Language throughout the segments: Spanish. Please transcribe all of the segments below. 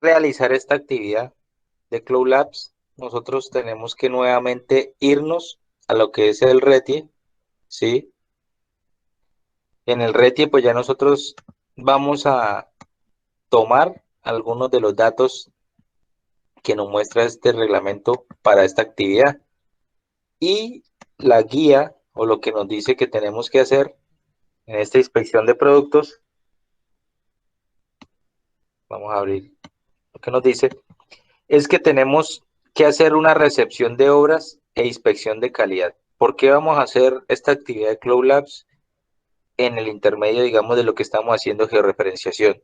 realizar esta actividad de Cloud Labs, nosotros tenemos que nuevamente irnos a lo que es el RETIE, ¿sí? En el RETIE, pues ya nosotros vamos a tomar algunos de los datos que nos muestra este reglamento para esta actividad y la guía o lo que nos dice que tenemos que hacer en esta inspección de productos. Vamos a abrir lo que nos dice es que tenemos que hacer una recepción de obras e inspección de calidad. ¿Por qué vamos a hacer esta actividad de Cloud Labs en el intermedio, digamos, de lo que estamos haciendo georreferenciación?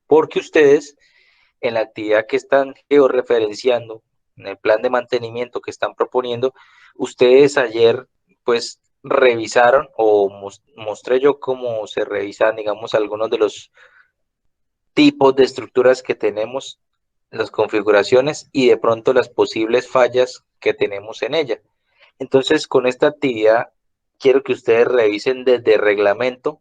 Porque ustedes en la actividad que están georreferenciando, en el plan de mantenimiento que están proponiendo, ustedes ayer pues revisaron o mostré yo cómo se revisan, digamos, algunos de los tipos de estructuras que tenemos, las configuraciones y de pronto las posibles fallas que tenemos en ella. Entonces, con esta actividad, quiero que ustedes revisen desde reglamento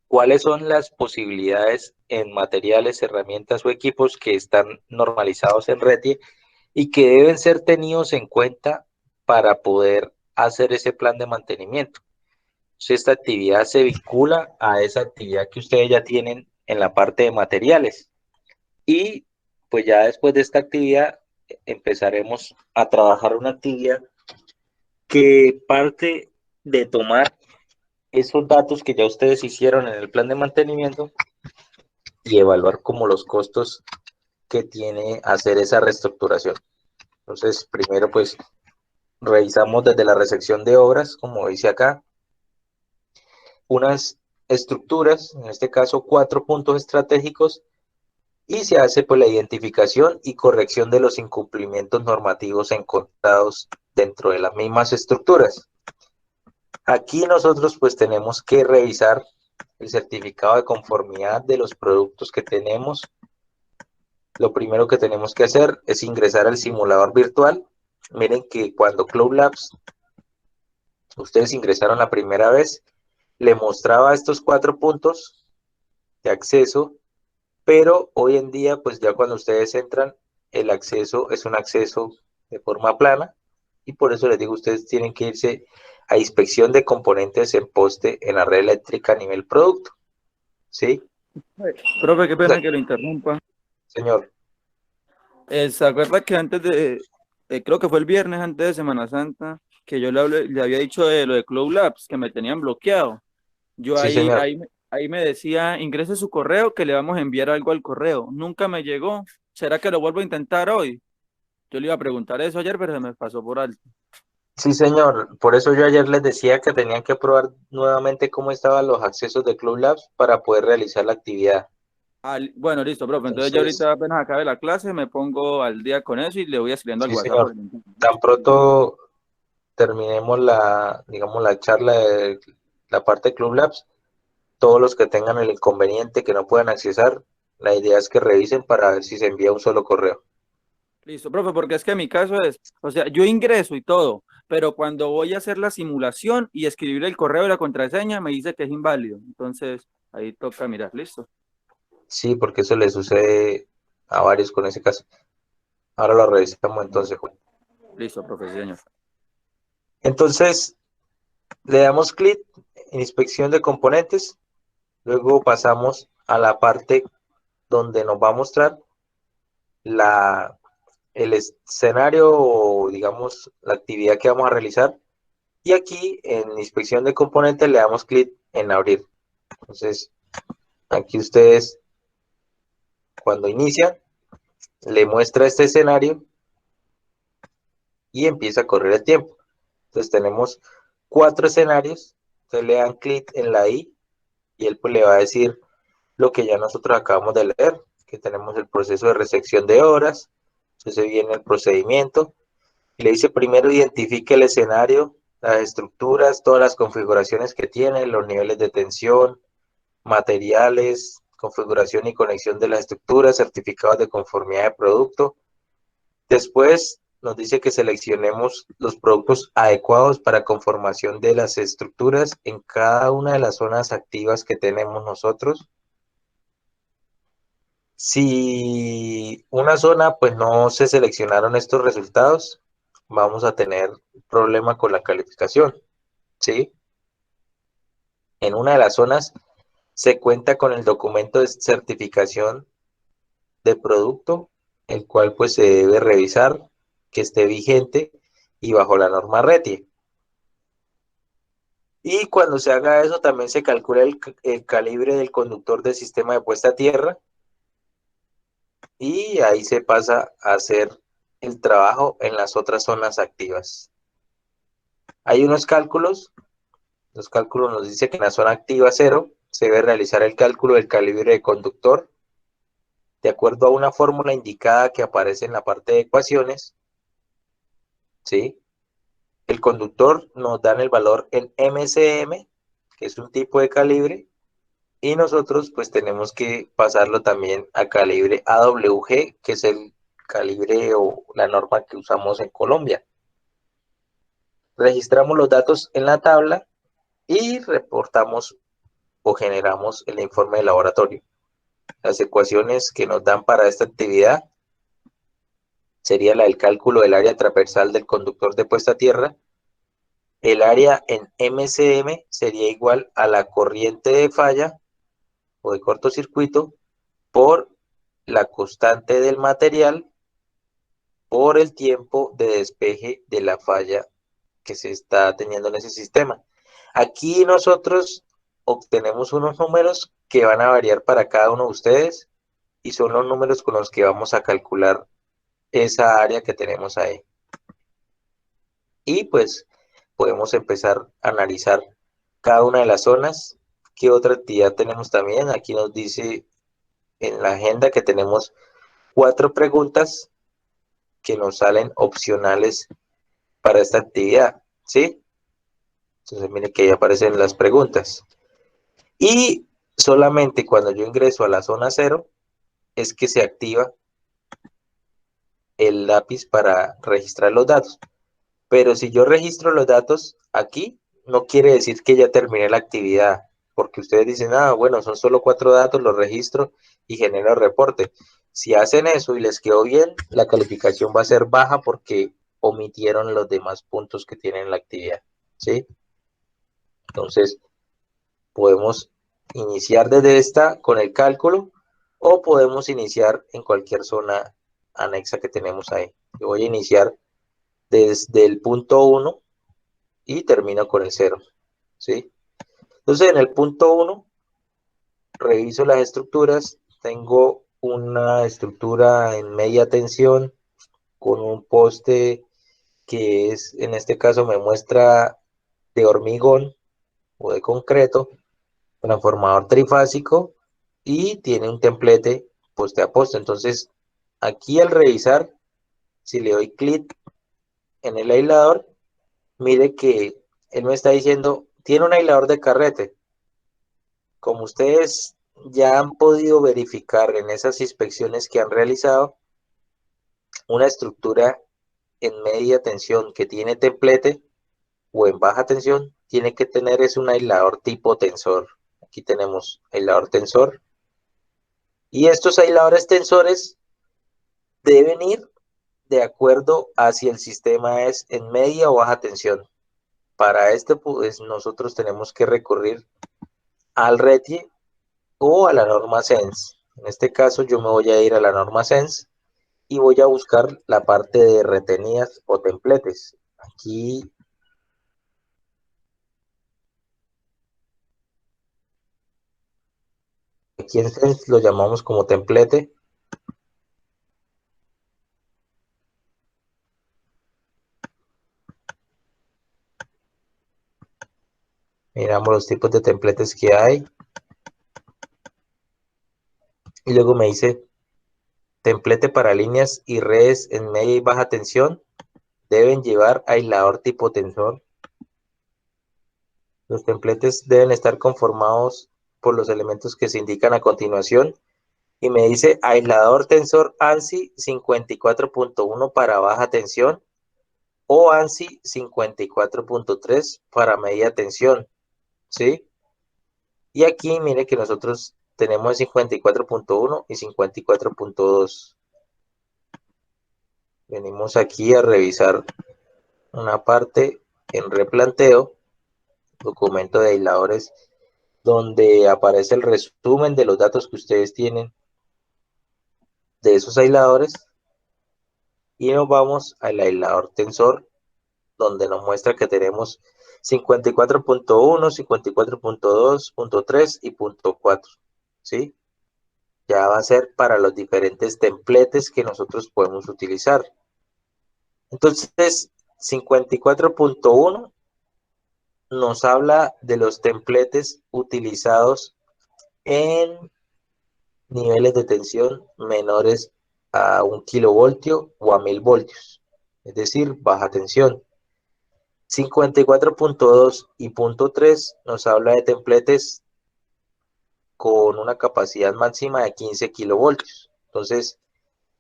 cuáles son las posibilidades en materiales, herramientas o equipos que están normalizados en RETIE y que deben ser tenidos en cuenta para poder hacer ese plan de mantenimiento. Entonces, esta actividad se vincula a esa actividad que ustedes ya tienen en la parte de materiales. Y pues ya después de esta actividad empezaremos a trabajar una actividad que parte de tomar esos datos que ya ustedes hicieron en el plan de mantenimiento y evaluar como los costos que tiene hacer esa reestructuración. Entonces, primero pues revisamos desde la recepción de obras, como dice acá, unas estructuras, en este caso 4 puntos estratégicos, y se hace pues la identificación y corrección de los incumplimientos normativos encontrados dentro de las mismas estructuras. Aquí nosotros pues tenemos que revisar el certificado de conformidad de los productos que tenemos. Lo primero que tenemos que hacer es ingresar al simulador virtual. Miren que cuando Cloud Labs ustedes ingresaron la primera vez, le mostraba estos 4 puntos de acceso, pero hoy en día, pues ya cuando ustedes entran, el acceso es un acceso de forma plana y por eso les digo, ustedes tienen que irse a inspección de componentes en poste en la red eléctrica a nivel producto, ¿sí? Profe, qué O sea, pena que lo interrumpa. señor, ¿Se acuerda que antes de, creo que fue el viernes antes de Semana Santa, que yo le había dicho de lo de Cloud Labs, que me tenían bloqueado? Yo sí, señor. ahí me decía, ingrese su correo que le vamos a enviar algo al correo. Nunca me llegó. ¿Será que lo vuelvo a intentar hoy? Yo le iba a preguntar eso ayer, pero se me pasó por alto. Sí, señor. Por eso yo ayer les decía que tenían que probar nuevamente cómo estaban los accesos de Club Labs para poder realizar la actividad. Bueno, listo, profe. Entonces ya Entonces, ahorita apenas acabe la clase, me pongo al día con eso y le voy escribiendo al sí, WhatsApp por señor. el mensaje. Tan pronto terminemos digamos, la charla de la parte de Club Labs, todos los que tengan el inconveniente que no puedan accesar, la idea es que revisen para ver si se envía un solo correo. Listo, profe, porque es que mi caso es, o sea, yo ingreso y todo, pero cuando voy a hacer la simulación y escribir el correo y la contraseña, me dice que es inválido. Entonces, ahí toca mirar, listo. Sí, porque eso le sucede a varios con ese caso. Ahora lo revisamos entonces, Juan. Listo, profe, sí, señor. Entonces, le damos clic en inspección de componentes, luego pasamos a la parte donde nos va a mostrar la, el escenario o digamos la actividad que vamos a realizar y aquí en inspección de componentes le damos clic en abrir. Entonces, aquí ustedes cuando inician le muestra este escenario y empieza a correr el tiempo. Entonces tenemos 4 escenarios, entonces le dan clic en la I y él pues le va a decir lo que ya nosotros acabamos de leer, que tenemos el proceso de recepción de horas, entonces viene el procedimiento, y le dice primero identifique el escenario, las estructuras, todas las configuraciones que tiene, los niveles de tensión, materiales, configuración y conexión de las estructuras, certificados de conformidad de producto. Después nos dice que seleccionemos los productos adecuados para conformación de las estructuras en cada una de las zonas activas que tenemos nosotros. Si una zona pues no se seleccionaron estos resultados, vamos a tener problema con la calificación, ¿sí? En una de las zonas se cuenta con el documento de certificación de producto, el cual pues se debe revisar que esté vigente y bajo la norma RETIE. Y cuando se haga eso, también se calcula el calibre del conductor del sistema de puesta a tierra y ahí se pasa a hacer el trabajo en las otras zonas activas. Hay unos cálculos, los cálculos nos dice que en la zona activa 0 se debe realizar el cálculo del calibre de conductor de acuerdo a una fórmula indicada que aparece en la parte de ecuaciones, ¿sí? El conductor nos dan el valor en MCM, que es un tipo de calibre, y nosotros pues tenemos que pasarlo también a calibre AWG, que es el calibre o la norma que usamos en Colombia. Registramos los datos en la tabla y reportamos o generamos el informe de laboratorio. Las ecuaciones que nos dan para esta actividad sería la del cálculo del área transversal del conductor de puesta a tierra. El área en MCM sería igual a la corriente de falla o de cortocircuito por la constante del material por el tiempo de despeje de la falla que se está teniendo en ese sistema. Aquí nosotros obtenemos unos números que van a variar para cada uno de ustedes y son los números con los que vamos a calcular esa área que tenemos ahí. Y pues podemos empezar a analizar cada una de las zonas. ¿Qué otra actividad tenemos también? Aquí nos dice en la agenda que tenemos 4 preguntas que nos salen opcionales para esta actividad, ¿sí? Entonces mire que ahí aparecen las preguntas. Y solamente cuando yo ingreso a la zona 0 es que se activa el lápiz para registrar los datos. Pero si yo registro los datos aquí, no quiere decir que ya terminé la actividad, porque ustedes dicen, ah, bueno, son solo 4 datos, los registro y genero el reporte. Si hacen eso y les quedó bien, la calificación va a ser baja porque omitieron los demás puntos que tienen la actividad, ¿sí? Entonces, podemos iniciar desde esta con el cálculo o podemos iniciar en cualquier zona anexa que tenemos ahí. Yo voy a iniciar desde el punto 1 y termino con el 0, ¿sí? Entonces, en el punto 1, reviso las estructuras. Tengo una estructura en media tensión con un poste que es, en este caso, me muestra de hormigón o de concreto, transformador trifásico y tiene un templete poste a poste. Entonces, aquí al revisar, si le doy clic en el aislador, mire que él me está diciendo, tiene un aislador de carrete. Como ustedes ya han podido verificar en esas inspecciones que han realizado, una estructura en media tensión que tiene templete o en baja tensión, tiene que tener es un aislador tipo tensor. Aquí tenemos aislador tensor. Y estos aisladores tensores deben ir de acuerdo a si el sistema es en media o baja tensión. Para esto, pues nosotros tenemos que recurrir al RETIE o a la norma SENS. En este caso, yo me voy a ir a la norma SENS y voy a buscar la parte de retenidas o templetes. Aquí en SENS lo llamamos como templete. Miramos los tipos de templetes que hay. Y luego me dice templete para líneas y redes en media y baja tensión. Deben llevar aislador tipo tensor. Los templetes deben estar conformados por los elementos que se indican a continuación. Y me dice aislador tensor ANSI 54.1 para baja tensión o ANSI 54.3 para media tensión, ¿sí? Y aquí mire que nosotros tenemos 54.1 y 54.2. Venimos aquí a revisar una parte en replanteo, documento de aisladores, donde aparece el resumen de los datos que ustedes tienen de esos aisladores, y nos vamos al aislador tensor, donde nos muestra que tenemos 54.1, 54.2, punto 3 y punto 4, ¿sí? Ya va a ser para los diferentes templates que nosotros podemos utilizar. Entonces, 54.1 nos habla de los templates utilizados en niveles de tensión menores a 1 kilovoltio o a 1000 voltios, es decir, baja tensión. 54.2 y punto 3 nos habla de templates con una capacidad máxima de 15 kilovoltios. Entonces,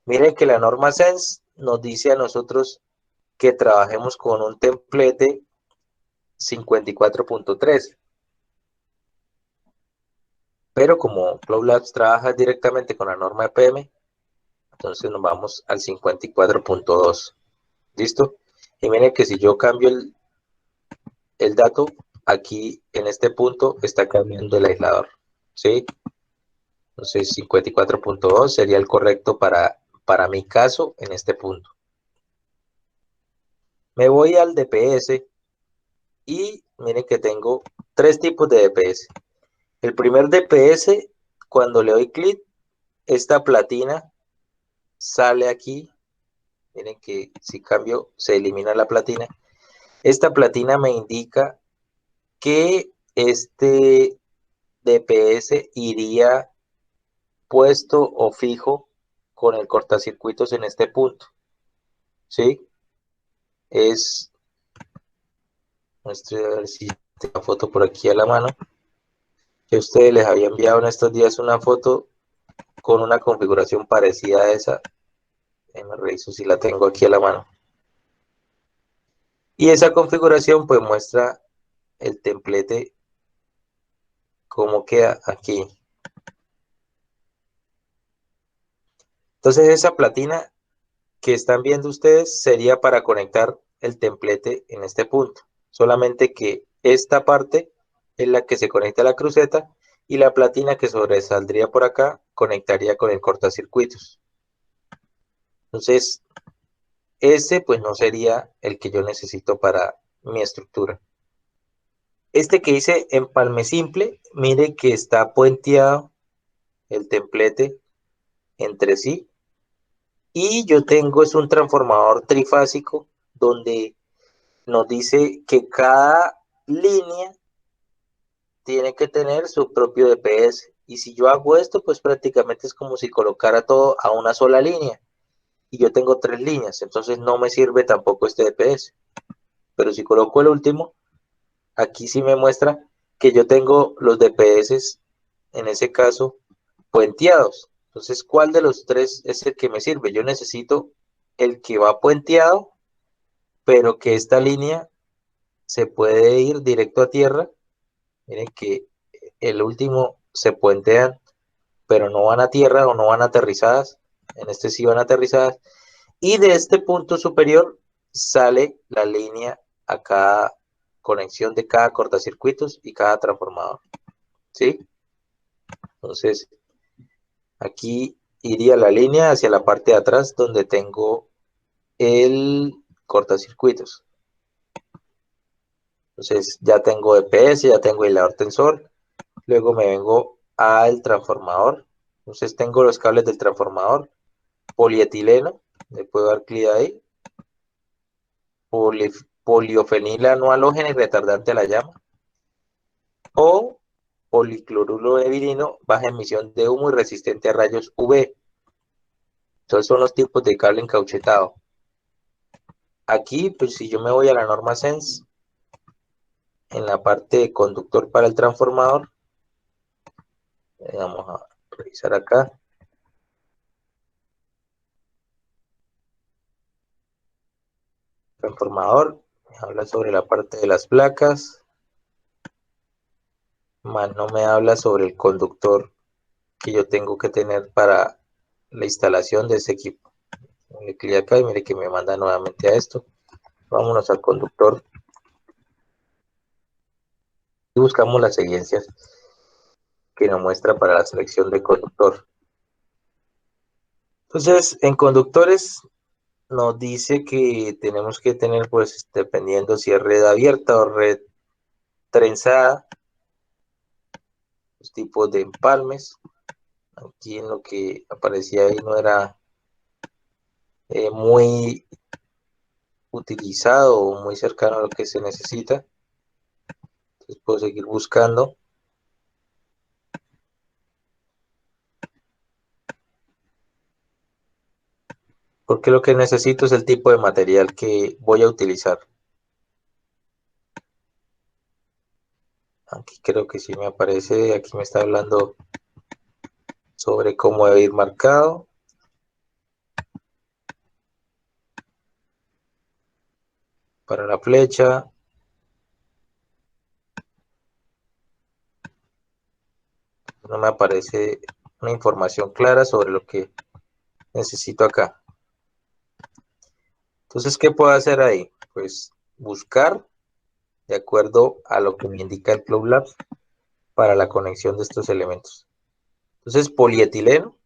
miren que la norma SENS nos dice a nosotros que trabajemos con un template 54.3. Pero como Cloud Labs trabaja directamente con la norma EPM, entonces nos vamos al 54.2. ¿Listo? Y miren que si yo cambio el dato, aquí en este punto está cambiando el aislador, ¿sí? Entonces 54.2 sería el correcto para mi caso en este punto. Me voy al DPS y miren que tengo tres tipos de DPS. El primer DPS, cuando le doy clic, esta platina sale aquí. Miren que si cambio se elimina la platina. Esta platina me indica que este DPS iría puesto o fijo con el cortacircuitos en este punto, ¿sí? Muestre a ver si tengo foto por aquí a la mano, que a ustedes les había enviado en estos días una foto con una configuración parecida a esa. Me reviso si la tengo aquí a la mano. Y esa configuración pues muestra el templete como queda aquí. Entonces esa platina que están viendo ustedes sería para conectar el templete en este punto. Solamente que esta parte es la que se conecta a la cruceta y la platina que sobresaldría por acá conectaría con el cortacircuitos. Entonces ese pues no sería el que yo necesito para mi estructura. Este que hice empalme simple, mire que está puenteado el templete entre sí. Y yo tengo es un transformador trifásico donde nos dice que cada línea tiene que tener su propio DPS. Y si yo hago esto, pues prácticamente es como si colocara todo a una sola línea. Y yo tengo tres líneas, entonces no me sirve tampoco este DPS. Pero si coloco el último, aquí sí me muestra que yo tengo los DPS, en ese caso, puenteados. Entonces, ¿cuál de los tres es el que me sirve? Yo necesito el que va puenteado, pero que esta línea se puede ir directo a tierra. Miren que el último se puentean, pero no van a tierra o no van aterrizadas. En este sí van aterrizadas. Y de este punto superior sale la línea a cada conexión de cada cortacircuitos y cada transformador. ¿Sí? Entonces, aquí iría la línea hacia la parte de atrás donde tengo el cortacircuitos. Entonces, ya tengo DPS, ya tengo aislador tensor. Luego me vengo al transformador. Entonces, tengo los cables del transformador. Polietileno, le puedo dar clic ahí. Poliofenila no halógena y retardante a la llama. O policloruro de vinilo, baja emisión de humo y resistente a rayos UV. Entonces son los tipos de cable encauchetado. Aquí, pues si yo me voy a la norma SENS, en la parte de conductor para el transformador, vamos a revisar acá. Transformador, habla sobre la parte de las placas, más no me habla sobre el conductor que yo tengo que tener para la instalación de ese equipo. Le clic acá y mire que me manda nuevamente a esto. Vámonos al conductor y buscamos las evidencias que nos muestra para la selección de conductor. Entonces, en conductores nos dice que tenemos que tener, pues, dependiendo si es red abierta o red trenzada, los tipos de empalmes. Aquí en lo que aparecía ahí no era muy utilizado o muy cercano a lo que se necesita. Entonces puedo seguir buscando. Porque lo que necesito es el tipo de material que voy a utilizar. Aquí creo que sí me aparece, aquí me está hablando sobre cómo debe ir marcado. Para la flecha. No me aparece una información clara sobre lo que necesito acá. Entonces, ¿qué puedo hacer ahí? Pues buscar de acuerdo a lo que me indica el Cloud Labs para la conexión de estos elementos. Entonces, polietileno,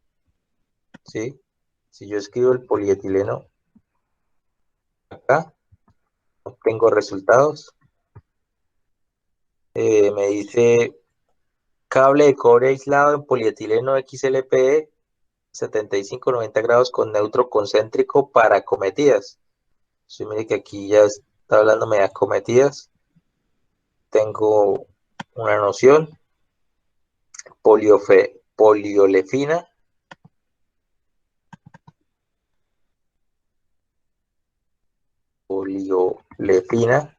¿sí? Si yo escribo el polietileno acá, obtengo resultados. Me dice cable de cobre aislado en polietileno XLPE 75-90 grados con neutro concéntrico para acometidas. Sí, mire que aquí ya está hablándome de acometidas. Tengo una noción. Poliolefina. Poliolefina.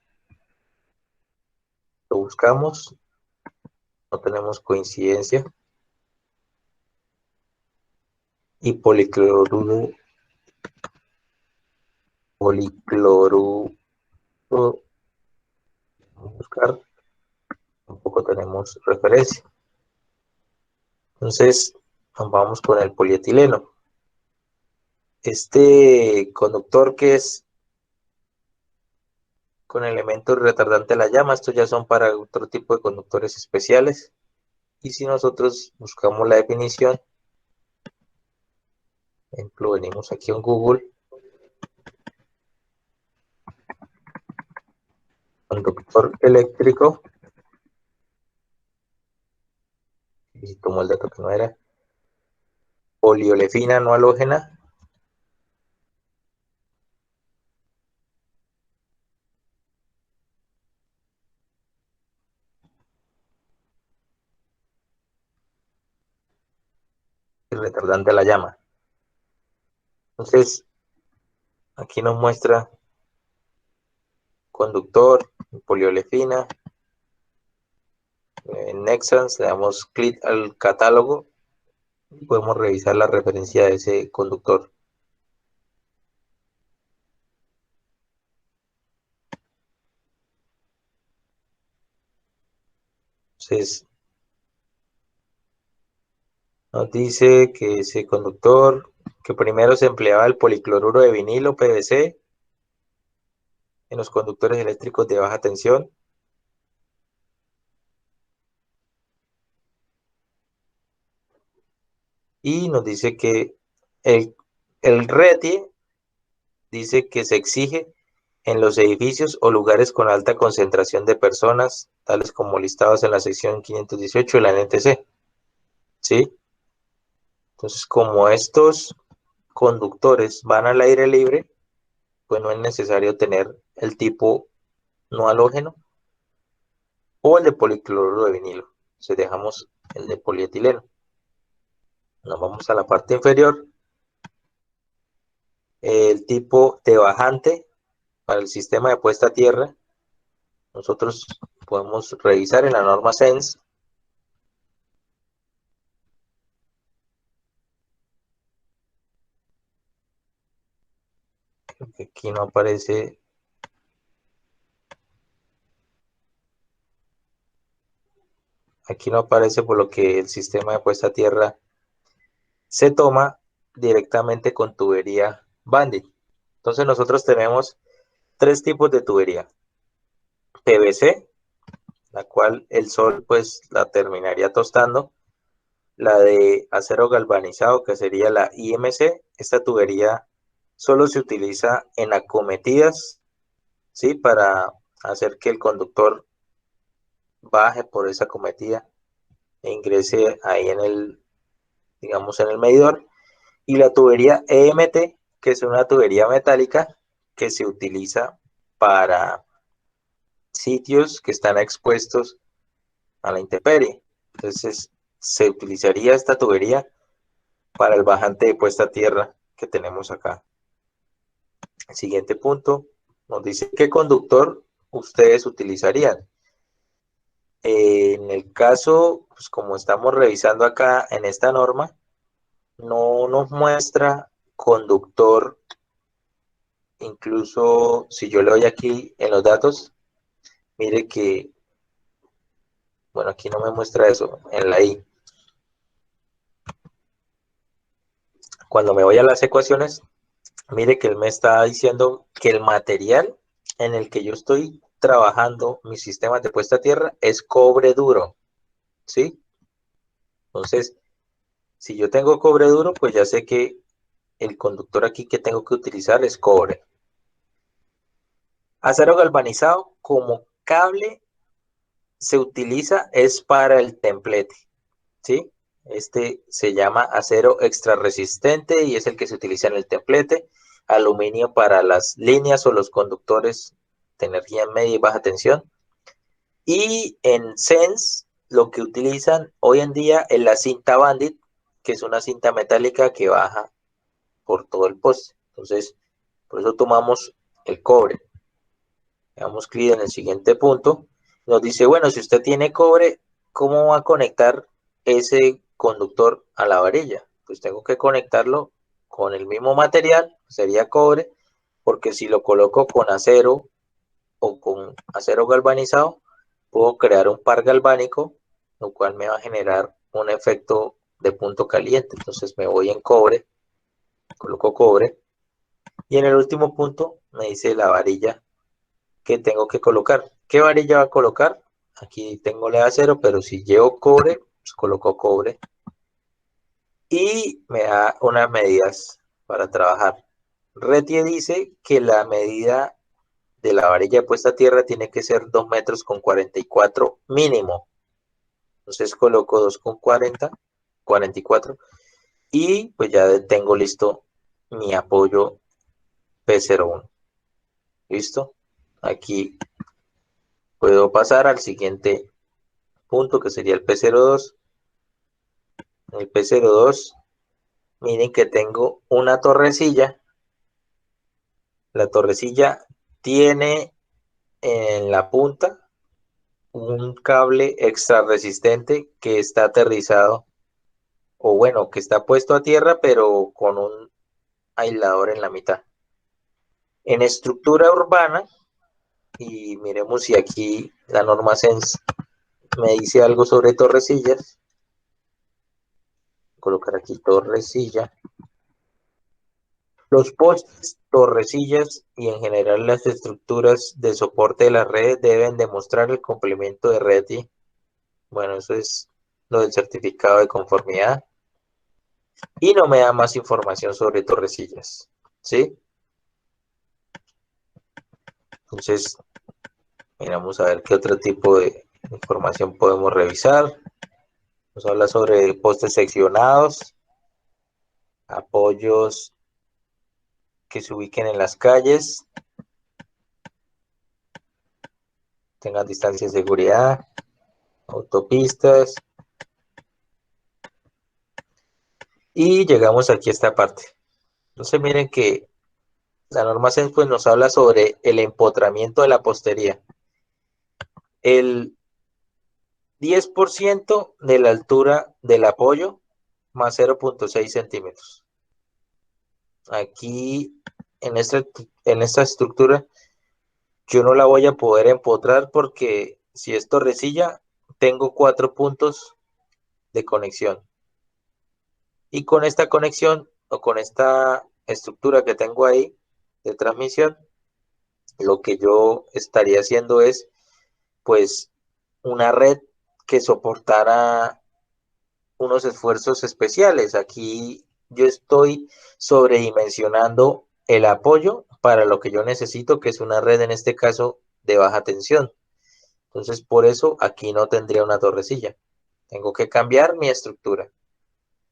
Lo buscamos. No tenemos coincidencia. Y policloruro. Policloruro. Vamos a buscar. Tampoco tenemos referencia. Entonces, vamos con el polietileno. Este conductor que es con elementos retardantes de la llama, estos ya son para otro tipo de conductores especiales. Y si nosotros buscamos la definición, por ejemplo, venimos aquí en Google, conductor eléctrico, y tomó el dato que no era, poliolefina no halógena, y retardante de la llama. Entonces, aquí nos muestra conductor, poliolefina, en Nexans, le damos clic al catálogo y podemos revisar la referencia de ese conductor. Entonces, nos dice que ese conductor, que primero se empleaba el policloruro de vinilo, PVC, en los conductores eléctricos de baja tensión. Y nos dice que el RETI dice que se exige en los edificios o lugares con alta concentración de personas, tales como listados en la sección 518 de la NTC. ¿Sí? Entonces, como estos conductores van al aire libre, pues no es necesario tener el tipo no halógeno o el de policloruro de vinilo. Entonces dejamos el de polietileno. Nos vamos a la parte inferior. El tipo de bajante para el sistema de puesta a tierra. Nosotros podemos revisar en la norma SENS. Creo que aquí no aparece. Aquí no aparece por lo que el sistema de puesta a tierra se toma directamente con tubería Bandit. Entonces nosotros tenemos tres tipos de tubería. PVC, la cual el sol pues la terminaría tostando. La de acero galvanizado, que sería la IMC. Esta tubería solo se utiliza en acometidas, ¿sí? Para hacer que el conductor baje por esa acometida e ingrese ahí en el, digamos, en el medidor. Y la tubería EMT, que es una tubería metálica que se utiliza para sitios que están expuestos a la intemperie. Entonces, se utilizaría esta tubería para el bajante de puesta a tierra que tenemos acá. El siguiente punto nos dice qué conductor ustedes utilizarían. En el caso, pues como estamos revisando acá en esta norma, no nos muestra conductor. Incluso si yo le doy aquí en los datos, mire que, bueno, aquí no me muestra eso, en la I. Cuando me voy a las ecuaciones, mire que él me está diciendo que el material en el que yo estoy trabajando mis sistemas de puesta a tierra es cobre duro, ¿sí? Entonces, si yo tengo cobre duro, pues ya sé que el conductor aquí que tengo que utilizar es cobre. Acero galvanizado como cable se utiliza es para el templete, ¿sí? Este se llama acero extra resistente y es el que se utiliza en el templete. Aluminio para las líneas o los conductores de energía media y baja tensión. Y en Sense lo que utilizan hoy en día es la cinta Bandit, que es una cinta metálica que baja por todo el poste. Entonces, por eso tomamos el cobre. Damos clic en el siguiente punto. Nos dice, bueno, si usted tiene cobre, ¿cómo va a conectar ese conductor a la varilla? Pues tengo que conectarlo con el mismo material, sería cobre, porque si lo coloco con acero o con acero galvanizado, puedo crear un par galvánico, lo cual me va a generar un efecto de punto caliente. Entonces me voy en cobre, coloco cobre, y en el último punto me dice la varilla que tengo que colocar. ¿Qué varilla va a colocar? Aquí tengo la de acero, pero si llevo cobre, pues coloco cobre. Y me da unas medidas para trabajar. Retie dice que la medida de la varilla puesta a tierra tiene que ser 2 metros con 44 mínimo. Entonces coloco 2 con 40, 44. Y pues ya tengo listo mi apoyo P01. ¿Listo? Aquí puedo pasar al siguiente punto que sería el P02. El P02, miren que tengo una torrecilla. La torrecilla tiene en la punta un cable extra resistente que está aterrizado, o bueno, que está puesto a tierra, pero con un aislador en la mitad. En estructura urbana, y miremos si aquí la norma SENS me dice algo sobre torrecillas. Voy a colocar aquí torrecilla. Los postes, torrecillas y en general las estructuras de soporte de la red deben demostrar el cumplimiento de RETI. Bueno, eso es lo del certificado de conformidad. Y no me da más información sobre torrecillas, ¿sí? Entonces, miramos a ver qué otro tipo de información podemos revisar. Nos habla sobre postes seccionados, apoyos que se ubiquen en las calles, tengan distancia de seguridad, autopistas. Y llegamos aquí a esta parte. Entonces miren que la norma CENS pues nos habla sobre el empotramiento de la postería. El 10% de la altura del apoyo más 0.6 centímetros. Aquí en esta estructura yo no la voy a poder empotrar porque si es torrecilla tengo 4 puntos de conexión. Y con esta conexión o con esta estructura que tengo ahí de transmisión, lo que yo estaría haciendo es, pues, una red que soportara unos esfuerzos especiales. Aquí yo estoy sobredimensionando el apoyo para lo que yo necesito, que es una red en este caso de baja tensión. Entonces, por eso aquí no tendría una torrecilla. Tengo que cambiar mi estructura.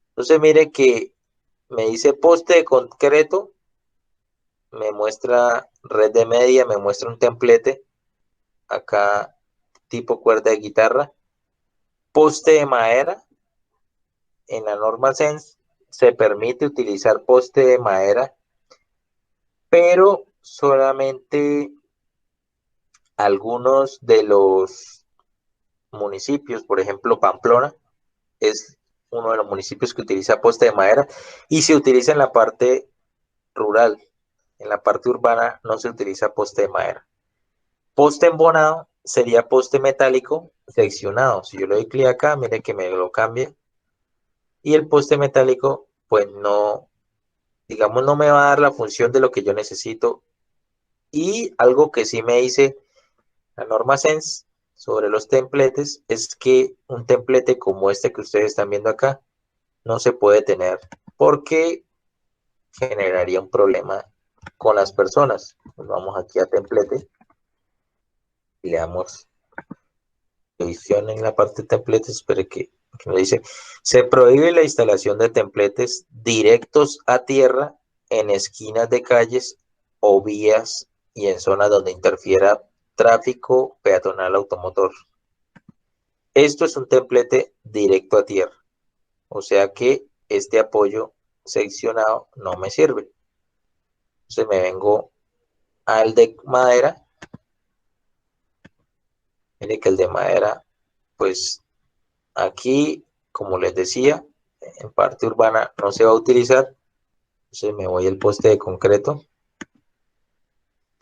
Entonces, mire que me dice poste de concreto, me muestra red de media, me muestra un templete, acá tipo cuerda de guitarra, poste de madera. En la norma Sense se permite utilizar poste de madera, pero solamente algunos de los municipios, por ejemplo Pamplona, es uno de los municipios que utiliza poste de madera y se utiliza en la parte rural. En la parte urbana no se utiliza poste de madera. Poste embonado sería poste metálico seccionado. Si yo le doy clic acá, mire que me lo cambie. Y el poste metálico, pues no, digamos, no me va a dar la función de lo que yo necesito. Y algo que sí me dice la norma Sense sobre los templates es que un templete como este que ustedes están viendo acá no se puede tener porque generaría un problema con las personas. Pues vamos aquí a template y le damos edición en la parte de templates. Espere que me dice, se prohíbe la instalación de templates directos a tierra en esquinas de calles o vías y en zonas donde interfiera tráfico peatonal automotor. Esto es un templete directo a tierra, o sea que este apoyo seccionado no me sirve. Entonces me vengo al de madera. Mire que el de madera, pues aquí, como les decía, en parte urbana no se va a utilizar. Entonces me voy al poste de concreto.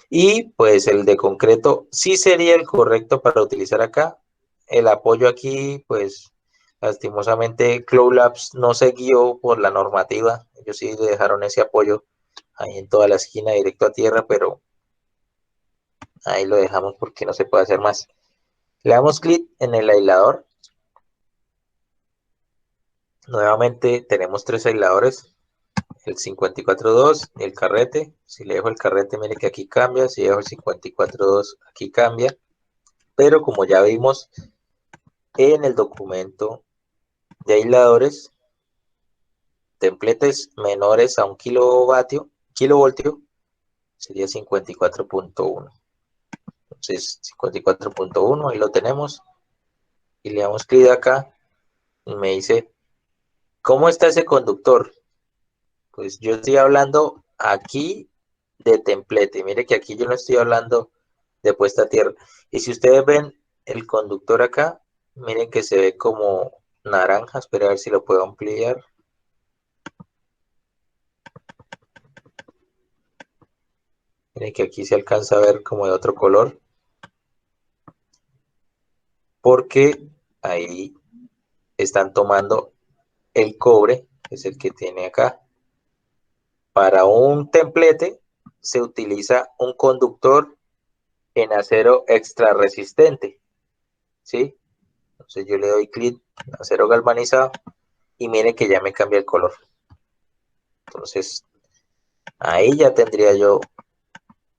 Y pues el de concreto sí sería el correcto para utilizar acá. El apoyo aquí, pues lastimosamente Cloud Labs no se guió por la normativa. Ellos sí le dejaron ese apoyo ahí en toda la esquina directo a tierra, pero ahí lo dejamos porque no se puede hacer más. Le damos clic en el aislador. Nuevamente tenemos tres aisladores, el 54.2 y el carrete. Si le dejo el carrete, mire que aquí cambia. Si dejo el 54.2, aquí cambia. Pero como ya vimos en el documento de aisladores, templetes menores a un kilovoltio, sería 54.1. Entonces, 54.1, ahí lo tenemos. Y le damos clic acá y me dice, ¿cómo está ese conductor? Pues yo estoy hablando aquí de templete. Mire que aquí yo no estoy hablando de puesta a tierra. Y si ustedes ven el conductor acá, miren que se ve como naranja. Espera a ver si lo puedo ampliar. Miren que aquí se alcanza a ver como de otro color. Porque ahí están tomando el cobre, que es el que tiene acá. Para un templete se utiliza un conductor en acero extra resistente, ¿sí? Entonces yo le doy clic en acero galvanizado y miren que ya me cambia el color. Entonces ahí ya tendría yo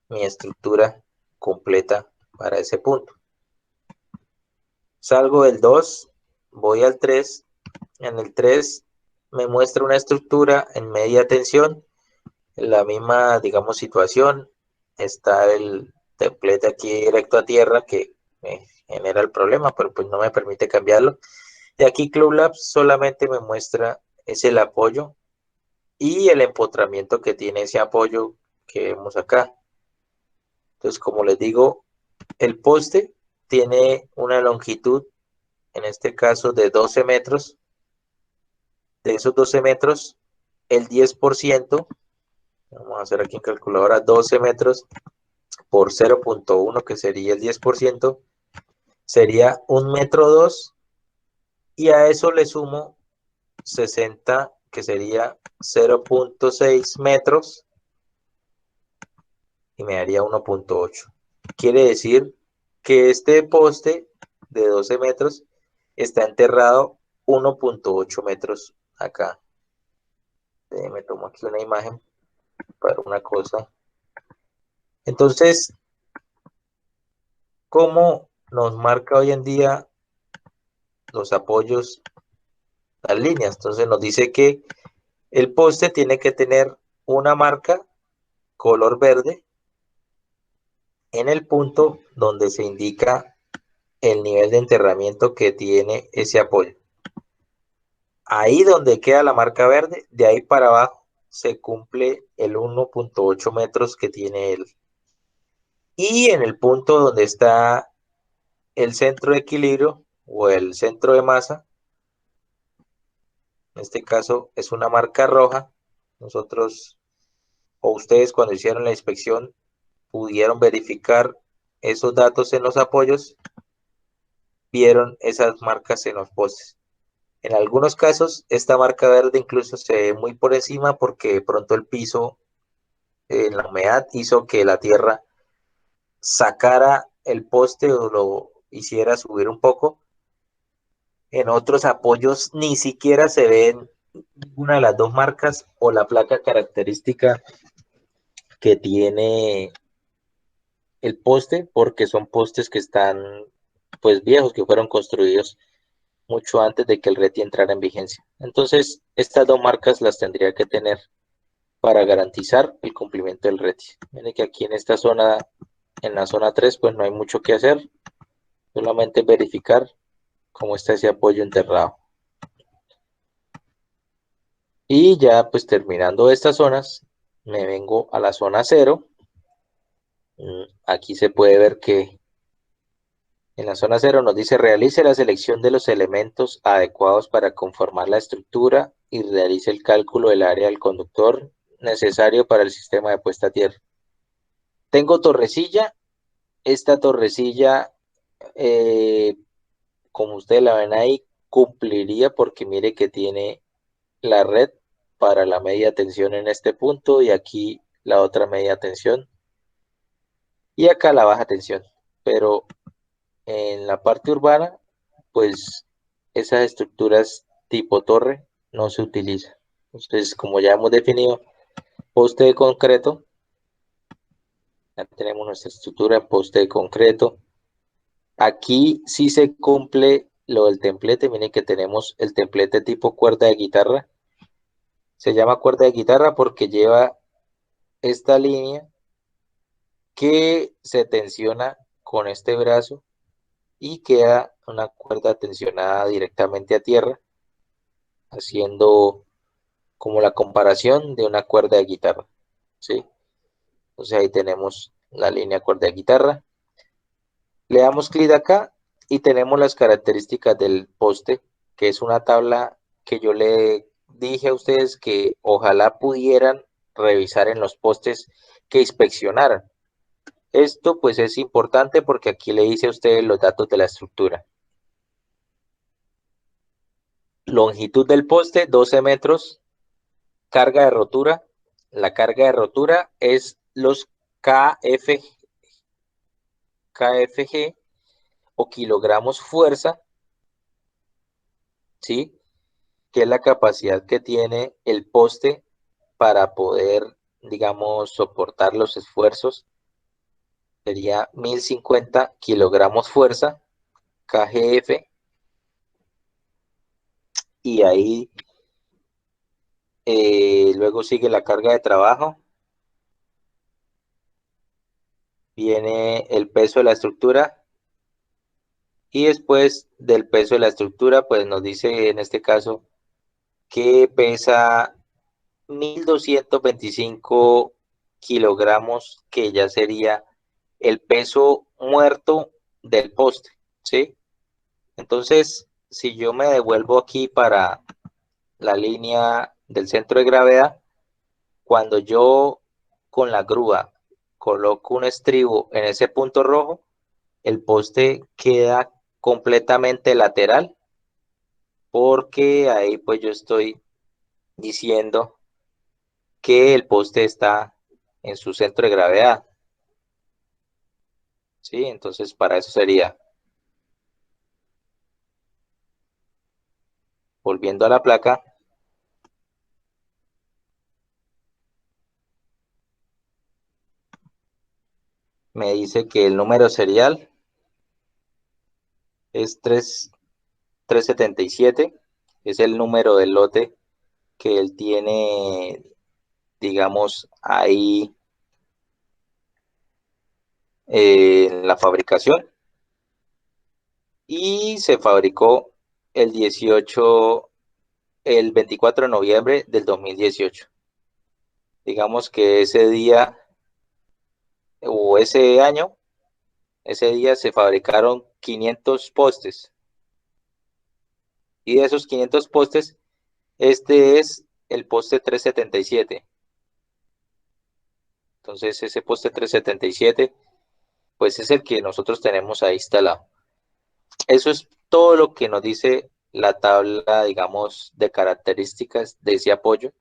mi estructura completa para ese punto. Salgo del 2, voy al 3. En el 3 me muestra una estructura en media tensión. En la misma, digamos, situación. Está el templete aquí directo a tierra que me genera el problema, pero pues no me permite cambiarlo. Y aquí Cloud Labs solamente me muestra es el apoyo y el empotramiento que tiene ese apoyo que vemos acá. Entonces, como les digo, el poste tiene una longitud, en este caso, de 12 metros. De esos 12 metros, el 10%, vamos a hacer aquí en calculadora, 12 metros por 0.1, que sería el 10%, sería 1,2 m, y a eso le sumo 60, que sería 0.6 metros y me daría 1.8. Quiere decir que este poste de 12 metros está enterrado 1.8 metros acá. Me tomo aquí una imagen para una cosa. Entonces, ¿cómo nos marca hoy en día los apoyos, las líneas? Entonces nos dice que el poste tiene que tener una marca color verde en el punto donde se indica el nivel de enterramiento que tiene ese apoyo. Ahí donde queda la marca verde, de ahí para abajo se cumple el 1.8 metros que tiene él. Y en el punto donde está el centro de equilibrio o el centro de masa, en este caso es una marca roja. Nosotros o ustedes cuando hicieron la inspección pudieron verificar esos datos en los apoyos, vieron esas marcas en los postes. En algunos casos esta marca verde incluso se ve muy por encima porque de pronto el piso en la humedad hizo que la tierra sacara el poste o lo hiciera subir un poco. En otros apoyos ni siquiera se ven una de las dos marcas o la placa característica que tiene el poste, porque son postes que están pues viejos, que fueron construidos mucho antes de que el RETI entrara en vigencia. Entonces, estas dos marcas las tendría que tener para garantizar el cumplimiento del RETI. Miren que aquí en esta zona, en la zona 3, pues no hay mucho que hacer, solamente verificar cómo está ese apoyo enterrado. Y ya pues terminando estas zonas, me vengo a la zona 0. Aquí se puede ver que en la zona 0 nos dice realice la selección de los elementos adecuados para conformar la estructura y realice el cálculo del área del conductor necesario para el sistema de puesta a tierra. Tengo torrecilla. Esta torrecilla, como ustedes la ven ahí, cumpliría porque mire que tiene la red para la media tensión en este punto y aquí la otra media tensión y acá la baja tensión. Pero en la parte urbana, pues esas estructuras tipo torre no se utilizan. Entonces, como ya hemos definido poste de concreto, ya tenemos nuestra estructura en poste de concreto. Aquí sí se cumple lo del templete. Miren que tenemos el templete tipo cuerda de guitarra. Se llama cuerda de guitarra porque lleva esta línea que se tensiona con este brazo y queda una cuerda tensionada directamente a tierra, haciendo como la comparación de una cuerda de guitarra, ¿sí? Entonces ahí tenemos la línea cuerda de guitarra. Le damos clic acá y tenemos las características del poste, que es una tabla que yo le dije a ustedes que ojalá pudieran revisar en los postes que inspeccionaran. Esto pues es importante porque aquí le dice a ustedes los datos de la estructura. Longitud del poste, 12 metros. Carga de rotura. La carga de rotura es los KFG o kilogramos fuerza, ¿sí? Que es la capacidad que tiene el poste para poder, digamos, soportar los esfuerzos. Sería 1050 kilogramos fuerza, KGF, y ahí luego sigue la carga de trabajo, viene el peso de la estructura, y después del peso de la estructura, pues nos dice en este caso que pesa 1225 kilogramos, que ya sería el peso muerto del poste, ¿sí? Entonces, si yo me devuelvo aquí para la línea del centro de gravedad, cuando yo con la grúa coloco un estribo en ese punto rojo, el poste queda completamente lateral, porque ahí pues yo estoy diciendo que el poste está en su centro de gravedad. ¿Sí? Entonces, para eso sería, volviendo a la placa, me dice que el número serial es 377, es el número del lote que él tiene, digamos, ahí en la fabricación, y se fabricó el 18, el 24 de noviembre del 2018. Digamos que ese día o ese día se fabricaron 500 postes, y de esos 500 postes, este es el poste 377. Entonces ese poste 377 pues es el que nosotros tenemos ahí instalado. Eso es todo lo que nos dice la tabla, digamos, de características de ese apoyo,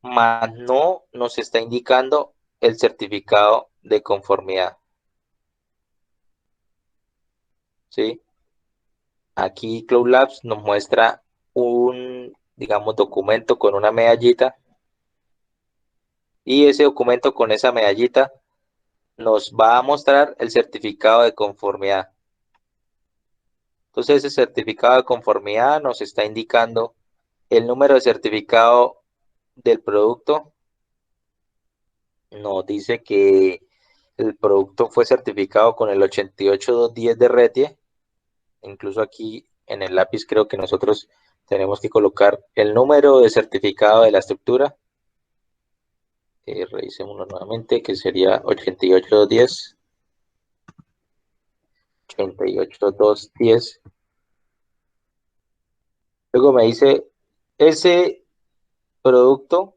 mas no nos está indicando el certificado de conformidad. ¿Sí? Aquí Cloud Labs nos muestra un, digamos, documento con una medallita, y ese documento con esa medallita nos va a mostrar el certificado de conformidad. Entonces ese certificado de conformidad nos está indicando el número de certificado del producto. Nos dice que el producto fue certificado con el 88210 de RETIE. Incluso aquí en el lápiz creo que nosotros tenemos que colocar el número de certificado de la estructura. Revisémoslo nuevamente, que sería 88210. 88210. Luego me dice, ese producto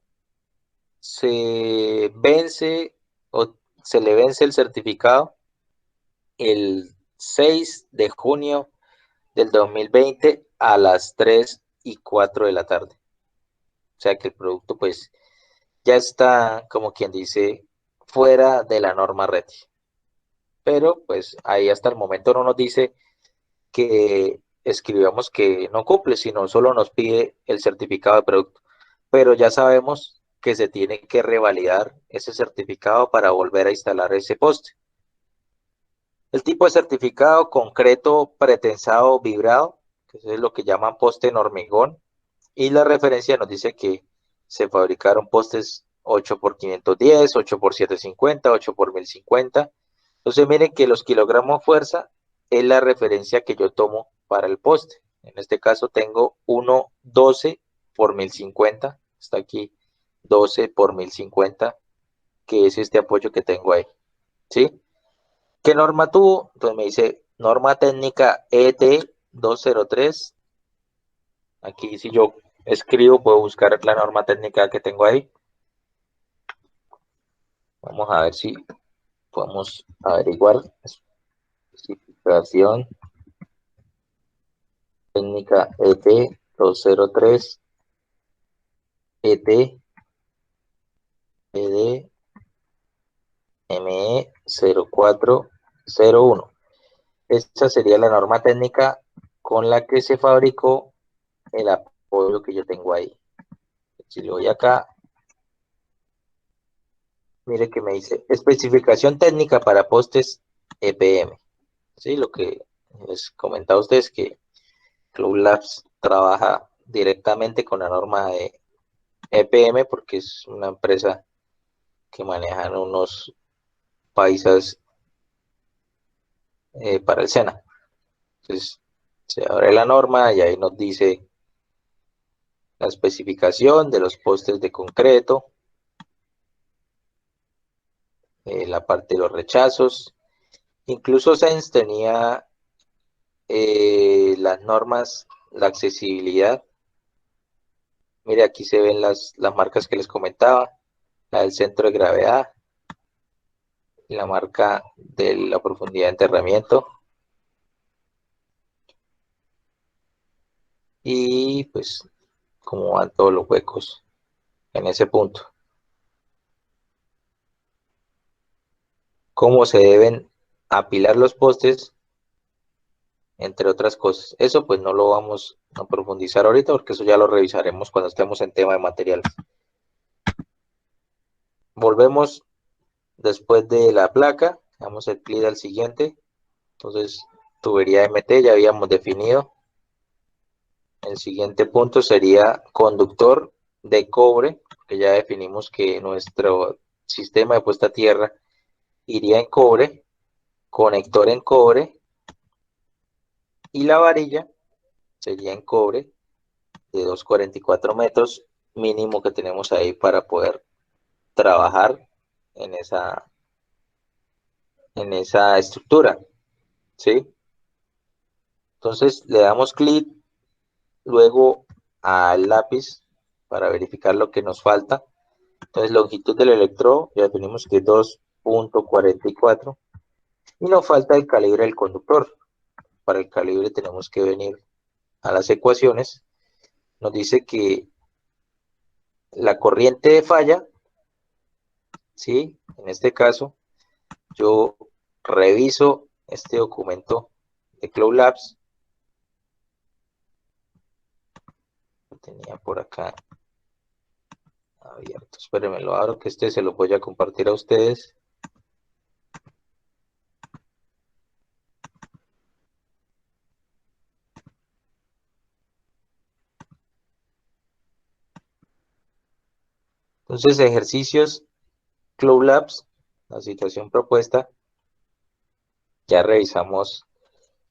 se vence o se le vence el certificado el 6 de junio del 2020 a las 3:04 de la tarde. O sea que el producto pues ya está, como quien dice, fuera de la norma RETI. Pero pues ahí hasta el momento no nos dice que escribamos que no cumple, sino solo nos pide el certificado de producto. Pero ya sabemos que se tiene que revalidar ese certificado para volver a instalar ese poste. El tipo de certificado: concreto pretensado vibrado, que es lo que llaman poste en hormigón, y la referencia nos dice que se fabricaron postes 8x510, 8x750, 8x1050. Entonces miren que los kilogramos fuerza es la referencia que yo tomo para el poste. En este caso tengo 1,12 por 1050, está aquí 12 por 1050, que es este apoyo que tengo ahí, ¿sí? ¿Qué norma tuvo? Entonces me dice norma técnica ET 203. Aquí si yo escribo puedo buscar la norma técnica que tengo ahí. Vamos a ver si podemos averiguar. Especificación técnica ET 203 ET ED ME 0401. Esta sería la norma técnica con la que se fabricó el apoyo que yo tengo ahí. Si le voy acá, mire que me dice especificación técnica para postes EPM. Sí, lo que les comentaba a ustedes, que Cloud Labs trabaja directamente con la norma de EPM porque es una empresa que manejan unos países para el SENA. Entonces se abre la norma y ahí nos dice la especificación de los postes de concreto, la parte de los rechazos. Incluso SENS tenía las normas, la accesibilidad. Mire, aquí se ven las marcas que les comentaba, la del centro de gravedad, la marca de la profundidad de enterramiento, y pues cómo van todos los huecos en ese punto. Cómo se deben apilar los postes, entre otras cosas. Eso pues no lo vamos a profundizar ahorita porque eso ya lo revisaremos cuando estemos en tema de materiales. Volvemos después de la placa, damos el clic al siguiente. Entonces, tubería MT ya habíamos definido. El siguiente punto sería conductor de cobre, que ya definimos que nuestro sistema de puesta a tierra iría en cobre, conector en cobre, y la varilla sería en cobre de 2,44 metros mínimo que tenemos ahí para poder trabajar en esa estructura, ¿sí? Entonces le damos clic luego al lápiz para verificar lo que nos falta. Entonces longitud del electrodo ya definimos que es 2,44 y nos falta el calibre del conductor. Para el calibre tenemos que venir a las ecuaciones. Nos dice que la corriente de falla, ¿sí? En este caso yo reviso este documento de Cloud Labs. Lo tenía por acá abierto. Espérenme, lo abro que se lo voy a compartir a ustedes. Entonces, ejercicios Cloud Labs, la situación propuesta. Ya revisamos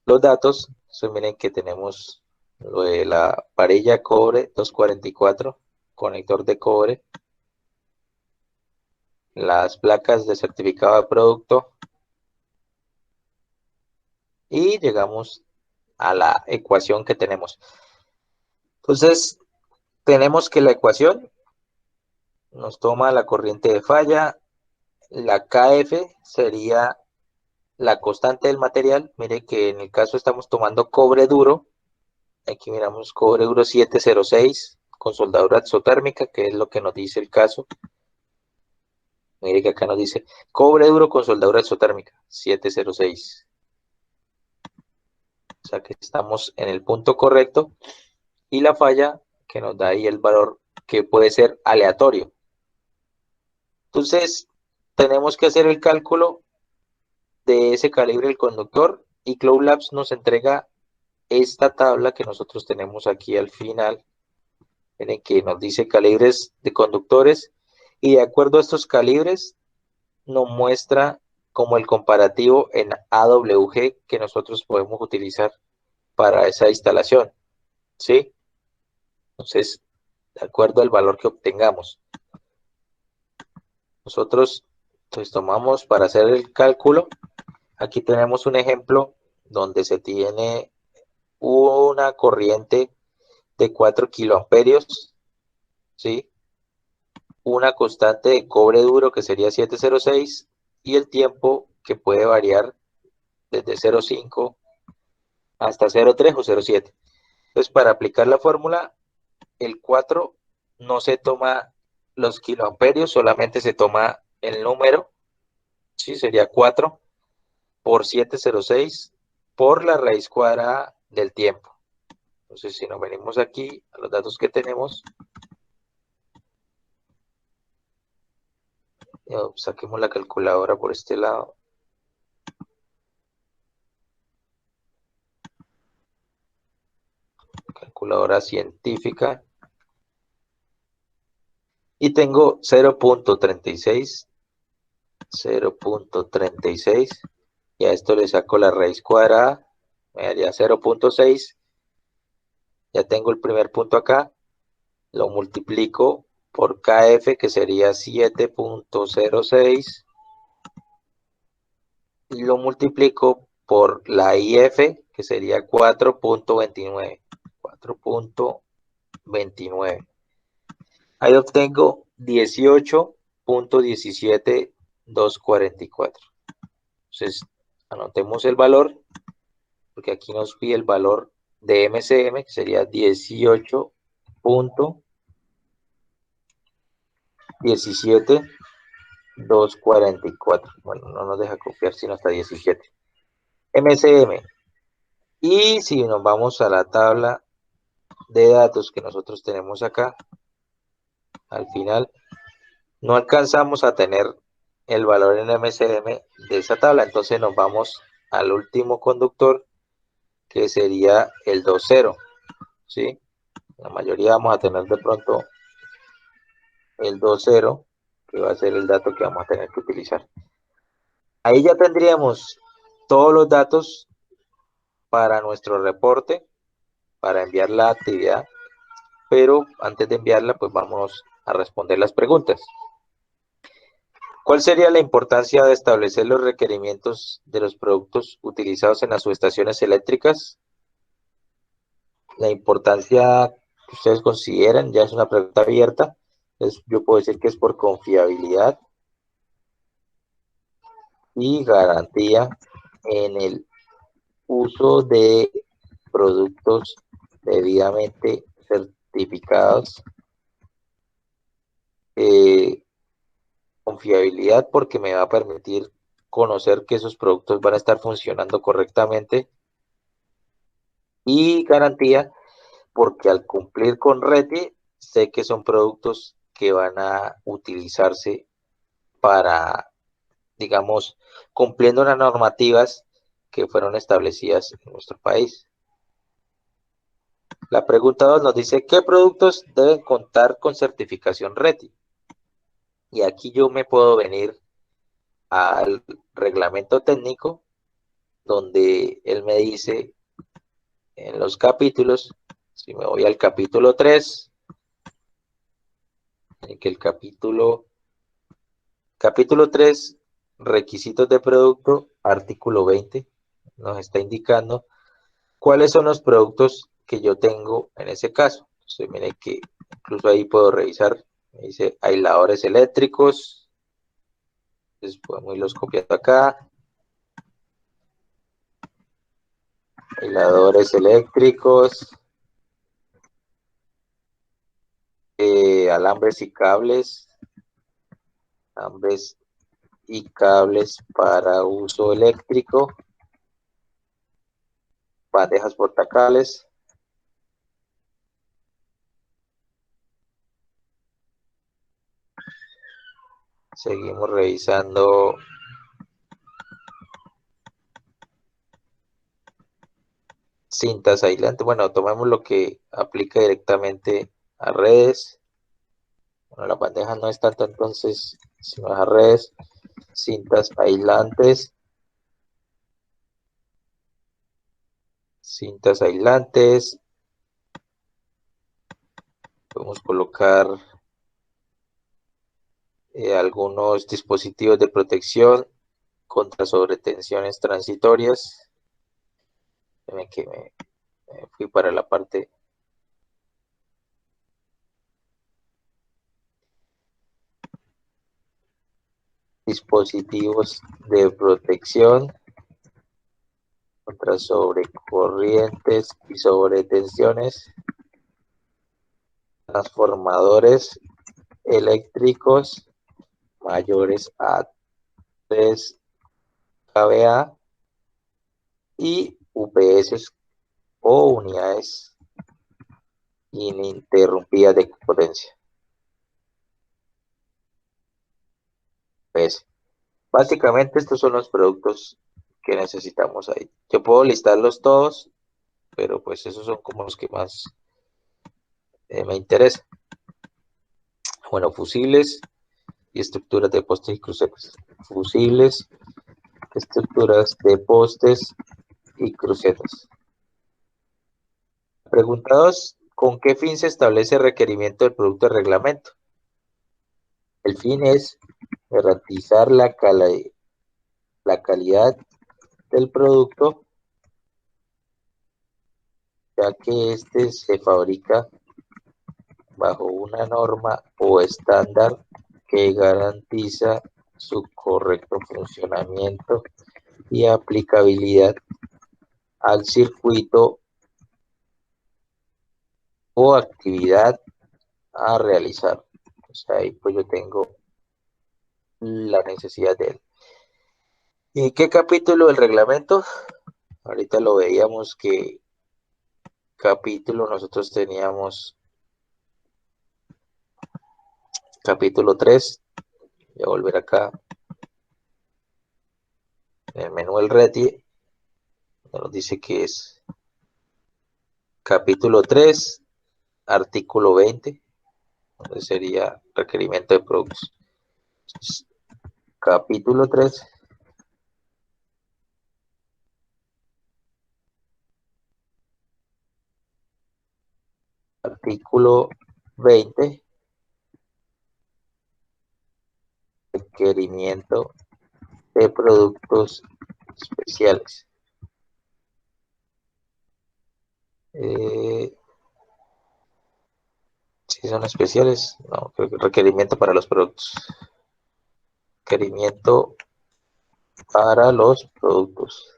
los datos. Entonces, miren que tenemos lo de la varilla cobre 244, conector de cobre, las placas de certificado de producto y llegamos a la ecuación que tenemos. Entonces, tenemos que la ecuación nos toma la corriente de falla, la KF sería la constante del material. Mire que en el caso estamos tomando cobre duro, aquí miramos cobre duro 706 con soldadura exotérmica, que es lo que nos dice el caso. Mire que acá nos dice cobre duro con soldadura exotérmica 706. O sea que estamos en el punto correcto. Y la falla que nos da ahí el valor que puede ser aleatorio. Entonces, tenemos que hacer el cálculo de ese calibre del conductor y Cloud Labs nos entrega esta tabla que nosotros tenemos aquí al final, en el que nos dice calibres de conductores y de acuerdo a estos calibres nos muestra como el comparativo en AWG que nosotros podemos utilizar para esa instalación, ¿sí? Entonces, de acuerdo al valor que obtengamos. Nosotros entonces tomamos para hacer el cálculo. Aquí tenemos un ejemplo donde se tiene una corriente de 4 kiloamperios, ¿sí? Una constante de cobre duro que sería 706 y el tiempo que puede variar desde 0,5 hasta 0,3 o 0,7. Entonces, para aplicar la fórmula, el 4 no se toma los kiloamperios, solamente se toma el número, ¿sí? Sería 4 por 706 por la raíz cuadrada del tiempo. Entonces, si nos venimos aquí a los datos que tenemos, saquemos la calculadora por este lado. Calculadora científica. Y tengo 0,36. 0,36. Y a esto le saco la raíz cuadrada. Me daría 0,6. Ya tengo el primer punto acá. Lo multiplico por KF, que sería 7,06. Y lo multiplico por la IF, que sería 4,29. 4,29. Ahí obtengo 18,17244. Entonces, anotemos el valor, porque aquí nos pide el valor de MCM, que sería 18 punto 17.244. Bueno, no nos deja copiar sino hasta 17. MCM. Y si nos vamos a la tabla de datos que nosotros tenemos acá, al final no alcanzamos a tener el valor en MCM de esa tabla, entonces nos vamos al último conductor, que sería el 2.0, ¿sí? La mayoría vamos a tener de pronto el 2.0, que va a ser el dato que vamos a tener que utilizar. Ahí ya tendríamos todos los datos para nuestro reporte, para enviar la actividad, pero antes de enviarla, pues vamos a responder las preguntas. ¿Cuál sería la importancia de establecer los requerimientos de los productos utilizados en las subestaciones eléctricas? La importancia que ustedes consideran, ya es una pregunta abierta, yo puedo decir que es por confiabilidad y garantía en el uso de productos debidamente certificados. Confiabilidad porque me va a permitir conocer que esos productos van a estar funcionando correctamente, y garantía porque al cumplir con RETI sé que son productos que van a utilizarse para, digamos, cumpliendo unas normativas que fueron establecidas en nuestro país. La pregunta 2 nos dice, ¿qué productos deben contar con certificación RETI? Y aquí yo me puedo venir al reglamento técnico, donde él me dice en los capítulos, si me voy al capítulo 3, en que el capítulo 3, requisitos de producto, artículo 20, nos está indicando cuáles son los productos que yo tengo en ese caso. Entonces, miren que incluso ahí puedo revisar, me dice aisladores eléctricos, entonces podemos irlos copiando acá, aisladores eléctricos, alambres y cables para uso eléctrico, bandejas portacables, seguimos revisando cintas aislantes. Bueno, tomemos lo que aplica directamente a redes. Bueno, las bandejas no es tanto, entonces, si no es a redes, cintas aislantes, podemos colocar algunos dispositivos de protección contra sobretensiones transitorias. Que me fui para la parte dispositivos de protección contra sobrecorrientes y sobretensiones, transformadores eléctricos mayores a 3 kVA y UPS o unidades ininterrumpidas de potencia. Pues, básicamente estos son los productos que necesitamos ahí. Yo puedo listarlos todos, pero pues esos son como los que más me interesan. Bueno, fusibles y estructuras de postes y crucetas. Fusibles, estructuras de postes y crucetas. Pregunta 2. ¿Con qué fin se establece el requerimiento del producto de reglamento? El fin es garantizar la calidad del producto, ya que este se fabrica bajo una norma o estándar que garantiza su correcto funcionamiento y aplicabilidad al circuito o actividad a realizar. O sea, ahí pues yo tengo la necesidad de él. ¿Y qué capítulo del reglamento? Ahorita lo veíamos que capítulo nosotros teníamos capítulo 3. Voy a volver acá en el menú del RETI. Nos dice que es capítulo 3, artículo 20, donde sería requerimiento de productos. Entonces, capítulo 3, artículo 20, requerimiento de productos especiales. Si son especiales, no, creo que requerimiento para los productos. Requerimiento para los productos.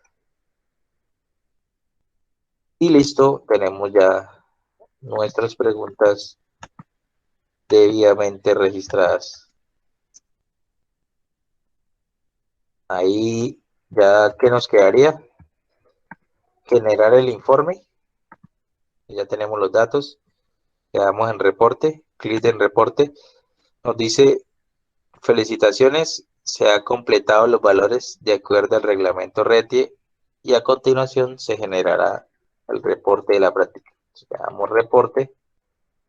Y listo, tenemos ya nuestras preguntas debidamente registradas. Ahí ya que nos quedaría generar el informe. Ya tenemos los datos. Le damos en reporte, clic en reporte. Nos dice felicitaciones, se han completado los valores de acuerdo al reglamento RETIE y a continuación se generará el reporte de la práctica. Entonces, le damos reporte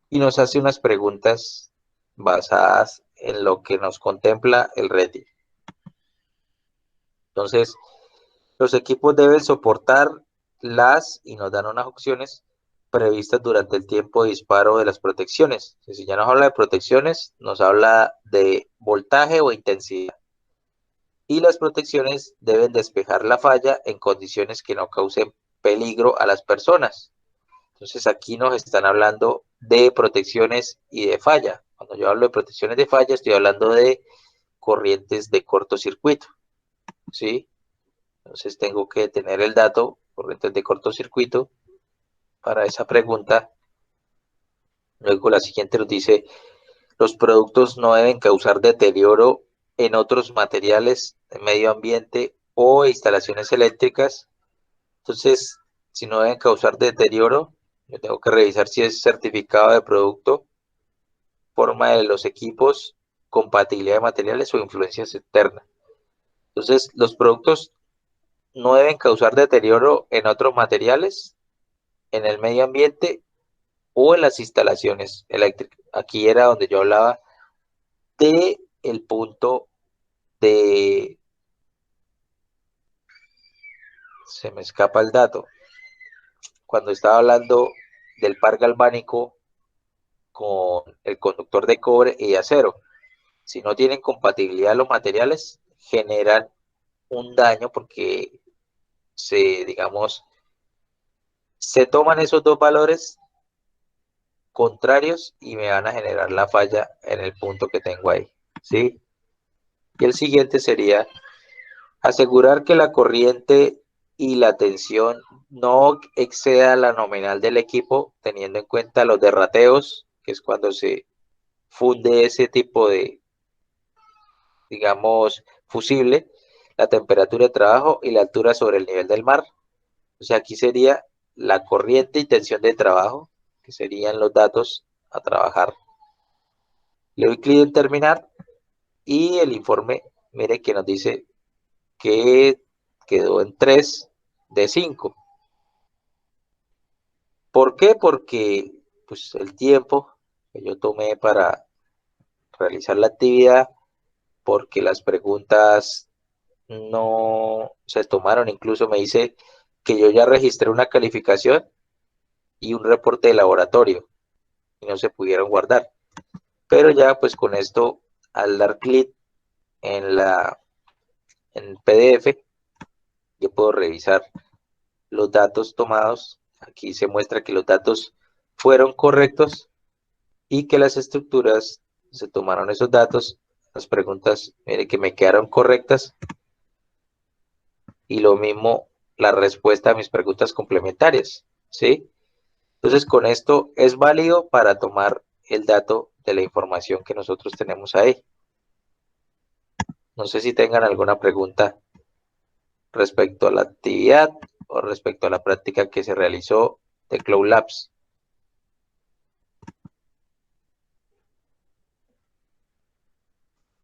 y nos hace unas preguntas basadas en lo que nos contempla el RETIE. Entonces, los equipos deben soportar y nos dan unas opciones previstas durante el tiempo de disparo de las protecciones. Si ya nos habla de protecciones, nos habla de voltaje o intensidad. Y las protecciones deben despejar la falla en condiciones que no causen peligro a las personas. Entonces aquí nos están hablando de protecciones y de falla. Cuando yo hablo de protecciones de falla, estoy hablando de corrientes de cortocircuito, ¿sí? Entonces tengo que tener el dato, corrientes de cortocircuito, para esa pregunta. Luego la siguiente nos dice, los productos no deben causar deterioro en otros materiales, medio ambiente o instalaciones eléctricas. Entonces, si no deben causar deterioro, yo tengo que revisar si es certificado de producto, forma de los equipos, compatibilidad de materiales o influencias externas. Entonces, los productos no deben causar deterioro en otros materiales, en el medio ambiente o en las instalaciones eléctricas. Aquí era donde yo hablaba de el punto de, se me escapa el dato, cuando estaba hablando del par galvánico con el conductor de cobre y acero. Si no tienen compatibilidad los materiales, generan un daño porque digamos, se toman esos dos valores contrarios y me van a generar la falla en el punto que tengo ahí, ¿sí? Y el siguiente sería asegurar que la corriente y la tensión no exceda la nominal del equipo, teniendo en cuenta los derrateos, que es cuando se funde ese tipo de, digamos, fusible, la temperatura de trabajo y la altura sobre el nivel del mar. O sea, aquí sería la corriente y tensión de trabajo, que serían los datos a trabajar. Le doy clic en terminar y el informe, mire que nos dice que quedó en 3 de 5. ¿Por qué? Porque pues, el tiempo que yo tomé para realizar la actividad, porque las preguntas no se tomaron, incluso me dice que yo ya registré una calificación y un reporte de laboratorio y no se pudieron guardar. Pero ya pues con esto, al dar clic en en PDF, yo puedo revisar los datos tomados. Aquí se muestra que los datos fueron correctos y que las estructuras se tomaron esos datos. Las preguntas, mire que me quedaron correctas y lo mismo la respuesta a mis preguntas complementarias, ¿sí? Entonces, con esto es válido para tomar el dato de la información que nosotros tenemos ahí. No sé si tengan alguna pregunta respecto a la actividad o respecto a la práctica que se realizó de Cloud Labs.